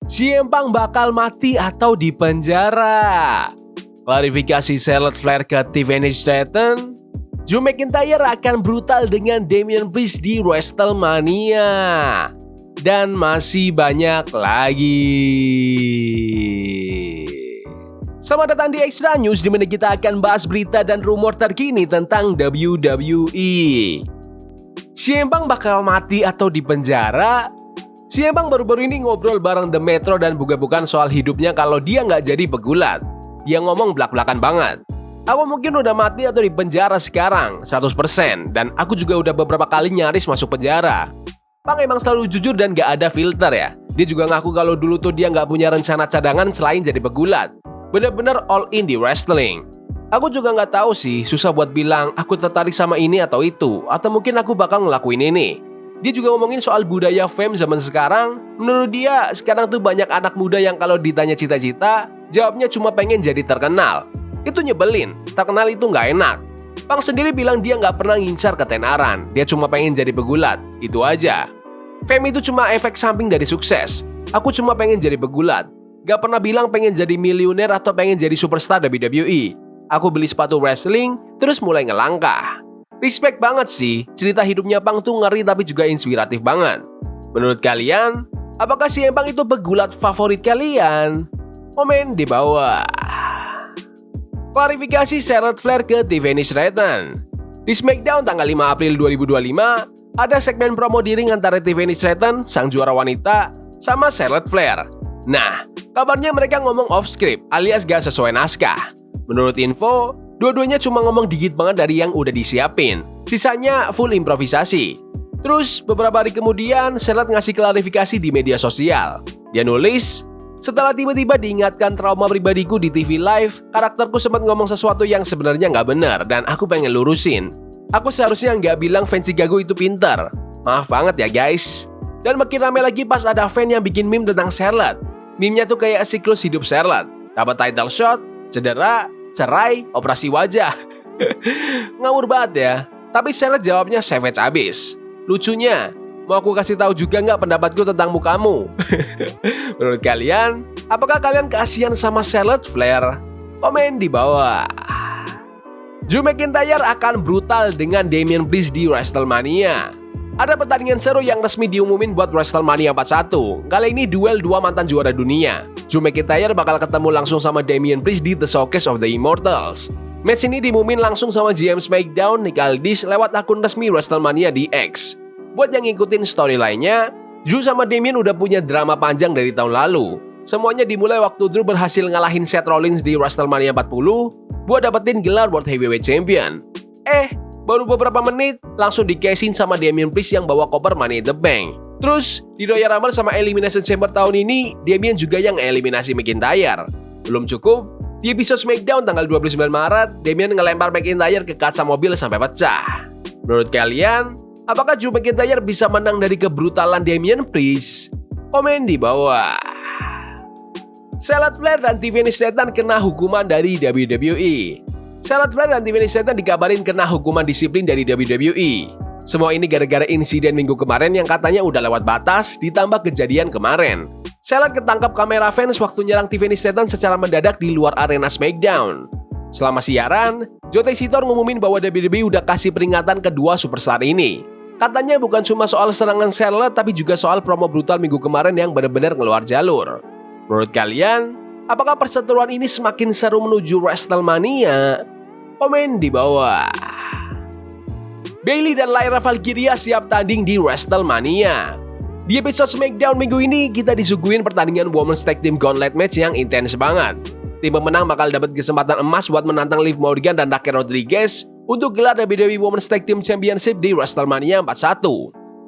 CM Punk bakal mati atau dipenjara? Klarifikasi Charlotte Flair ke Tiffany Stratton. Drew McIntyre akan brutal dengan Damian Priest di WrestleMania. Dan masih banyak lagi. Selamat datang di Extra News, di mana kita akan bahas berita dan rumor terkini tentang WWE. CM Punk bakal mati atau dipenjara? CM Punk baru-baru ini ngobrol bareng The Metro dan buka-bukaan soal hidupnya kalau dia nggak jadi pegulat. Dia ngomong belak-belakan banget. Aku mungkin udah mati atau dipenjara sekarang, 100%. Dan aku juga udah beberapa kali nyaris masuk penjara. Punk emang selalu jujur dan nggak ada filter ya. Dia juga ngaku kalau dulu tuh dia nggak punya rencana cadangan selain jadi pegulat. Bener-bener all in di wrestling. Aku juga nggak tahu sih, susah buat bilang aku tertarik sama ini atau itu. Atau mungkin aku bakal ngelakuin ini. Dia juga ngomongin soal budaya fame zaman sekarang. Menurut dia, sekarang tuh banyak anak muda yang kalau ditanya cita-cita, jawabnya cuma pengen jadi terkenal. Itu nyebelin, terkenal itu nggak enak. Punk sendiri bilang dia nggak pernah ngincar ketenaran, dia cuma pengen jadi pegulat, itu aja. Fame itu cuma efek samping dari sukses. Aku cuma pengen jadi pegulat. Gak pernah bilang pengen jadi miliuner atau pengen jadi superstar WWE. Aku beli sepatu wrestling, terus mulai ngelangkah. Respect banget sih, cerita hidupnya Punk tuh ngeri tapi juga inspiratif banget. Menurut kalian, apakah CM Punk itu pegulat favorit kalian? Komen di bawah. Klarifikasi Charlotte Flair ke Tiffany Stratton. Di SmackDown tanggal 5 April 2025, ada segmen promo di ring antara Tiffany Stratton, sang juara wanita, sama Charlotte Flair. Nah, kabarnya mereka ngomong off script alias gak sesuai naskah. Menurut info, dua-duanya cuma ngomong dikit banget dari yang udah disiapin. Sisanya full improvisasi. Terus beberapa hari kemudian Charlotte ngasih klarifikasi di media sosial. Dia nulis, setelah tiba-tiba diingatkan trauma pribadiku di TV Live, karakterku sempat ngomong sesuatu yang sebenarnya nggak benar dan aku pengen lurusin. Aku seharusnya nggak bilang fans Chicago itu pintar. Maaf banget ya guys. Dan makin rame lagi pas ada fan yang bikin meme tentang Charlotte. Meme-nya tuh kayak siklus hidup Charlotte. Dapat title shot, cedera, cerai, operasi wajah. Ngawur banget ya. Tapi Charlotte jawabnya savage abis. Lucunya, mau aku kasih tahu juga nggak pendapatku tentang mukamu? Menurut kalian, apakah kalian kasihan sama Charlotte Flair? Komen di bawah. Drew McIntyre akan brutal dengan Damian Priest di WrestleMania. Ada pertandingan seru yang resmi diumumin buat WrestleMania 41. Kali ini duel dua mantan juara dunia. Drew McIntyre bakal ketemu langsung sama Damian Priest di The Showcase of the Immortals. Match ini diumumin langsung sama GM SmackDown Nick Aldis lewat akun resmi WrestleMania di X. Buat yang ngikutin storyline-nya, Drew sama Damian udah punya drama panjang dari tahun lalu. Semuanya dimulai waktu Drew berhasil ngalahin Seth Rollins di WrestleMania 40 buat dapetin gelar World Heavyweight Champion. Baru beberapa menit, langsung di-cashin sama Damian Priest yang bawa koper Money in the Bank. Terus, di Royal Rumble sama Elimination Chamber tahun ini, Damian juga yang eliminasi McIntyre. Belum cukup, di episode SmackDown tanggal 29 Maret, Damian ngelempar McIntyre ke kaca mobil sampai pecah. Menurut kalian, apakah Drew McIntyre bisa menang dari kebrutalan Damian Priest? Komen di bawah. Charlotte Flair dan Tiffany Stratton kena hukuman dari WWE. Charlotte Flair dan Tiffany Stratton dikabarin kena hukuman disiplin dari WWE. Semua ini gara-gara insiden minggu kemarin yang katanya udah lewat batas ditambah kejadian kemarin. Charlotte ketangkap kamera fans waktu nyerang Tiffany Stratton secara mendadak di luar arena SmackDown. Selama siaran, Joe Tessitore ngumumin bahwa WWE udah kasih peringatan kedua superstar ini. Katanya bukan cuma soal serangan Charlotte tapi juga soal promo brutal minggu kemarin yang benar-benar ngeluar jalur. Menurut kalian, apakah perseteruan ini semakin seru menuju WrestleMania? Komen di bawah. Bayley dan Lyra Valkyria siap tanding di WrestleMania. Di episode SmackDown minggu ini, kita disuguhin pertandingan Women's Tag Team Gauntlet Match yang intens banget. Tim pemenang bakal dapat kesempatan emas buat menantang Liv Morgan dan Raquel Rodriguez untuk gelar WWE Women's Tag Team Championship di WrestleMania 41.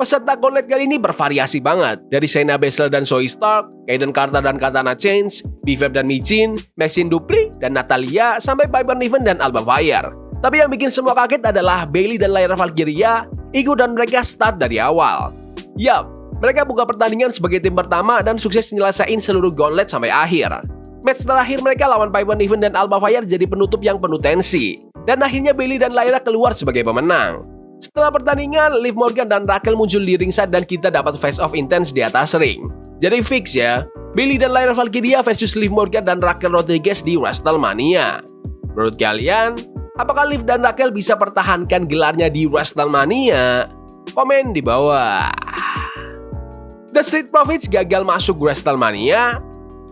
Peserta Gauntlet kali ini bervariasi banget, dari Shayna Baszler dan Zoey Stark, Kaden Carter dan Katana Chance, Bivep dan Michin, Maxine Dupri dan Natalya, sampai Piper Niven dan Alba Fire. Tapi yang bikin semua kaget adalah Bayley dan Lyra Valkyria ikut dan mereka start dari awal. Yap, mereka buka pertandingan sebagai tim pertama dan sukses nyelesain seluruh Gauntlet sampai akhir. Match terakhir mereka lawan Piper Niven dan Alba Fire jadi penutup yang penuh tensi. Dan akhirnya Bayley dan Lyra keluar sebagai pemenang. Setelah pertandingan, Liv Morgan dan Raquel muncul di ringside dan kita dapat face off intens di atas ring. Jadi fix ya, Bayley dan Lyra Valkyria versus Liv Morgan dan Raquel Rodriguez di WrestleMania. Menurut kalian, apakah Liv dan Raquel bisa pertahankan gelarnya di WrestleMania? Komen di bawah. The Street Profits gagal masuk WrestleMania.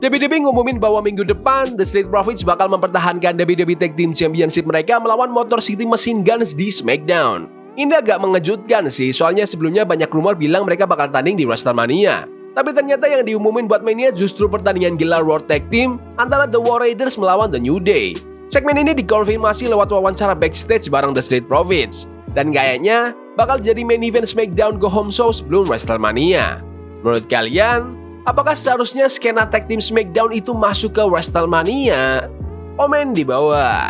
WWE ngumumin bahwa minggu depan The Street Profits bakal mempertahankan WWE Tag Team Championship mereka melawan Motor City Machine Guns di SmackDown. Ini agak mengejutkan sih, soalnya sebelumnya banyak rumor bilang mereka bakal tanding di WrestleMania. Tapi ternyata yang diumumin buat Mania justru pertandingan gelar World Tag Team antara The War Raiders melawan The New Day. Segmen ini dikonfirmasi lewat wawancara backstage bareng The Street Profits. Dan kayaknya bakal jadi main event SmackDown Go Home Show sebelum WrestleMania. Menurut kalian, apakah seharusnya skena tag team SmackDown itu masuk ke WrestleMania? Komen di bawah.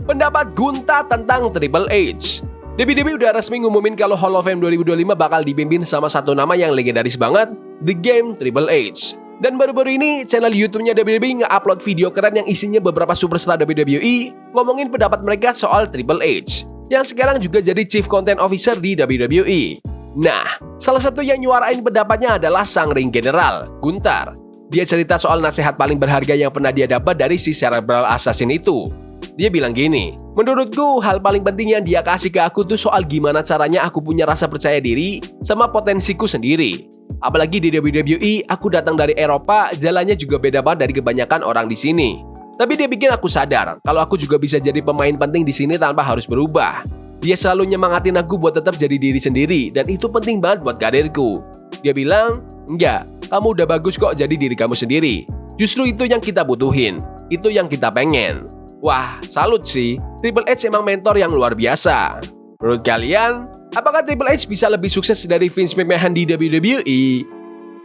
Pendapat Gunta tentang Triple H. WWE udah resmi ngumumin kalau Hall of Fame 2025 bakal dipimpin sama satu nama yang legendaris banget, The Game Triple H. Dan baru-baru ini channel YouTube-nya WWE nge-upload video keren yang isinya beberapa superstar WWE ngomongin pendapat mereka soal Triple H, yang sekarang juga jadi Chief Content Officer di WWE. Nah, salah satu yang nyuarain pendapatnya adalah sang ring general, Gunther. Dia cerita soal nasihat paling berharga yang pernah dia dapat dari si Cerebral Assassin itu. Dia bilang gini, menurutku hal paling penting yang dia kasih ke aku tuh soal gimana caranya aku punya rasa percaya diri sama potensiku sendiri. Apalagi di WWE, aku datang dari Eropa, jalannya juga beda banget dari kebanyakan orang di sini. Tapi dia bikin aku sadar kalau aku juga bisa jadi pemain penting di sini tanpa harus berubah. Dia selalu nyemangatin aku buat tetap jadi diri sendiri dan itu penting banget buat karirku. Dia bilang, enggak, kamu udah bagus kok jadi diri kamu sendiri. Justru itu yang kita butuhin, itu yang kita pengen. Wah, salut sih, Triple H emang mentor yang luar biasa. Menurut kalian, apakah Triple H bisa lebih sukses dari Vince McMahon di WWE?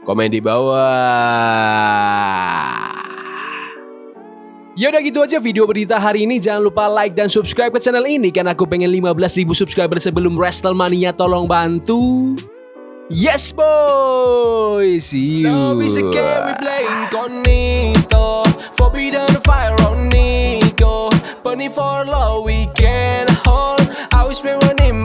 Komen di bawah. Ya udah gitu aja video berita hari ini. Jangan lupa like dan subscribe ke channel ini karena aku pengen 15.000 subscriber sebelum WrestleMania. Tolong bantu. Yes boy, see you. Love is a game we play incognito. Forbidden fire on Nico. Burning for love we can hold. I wish we were in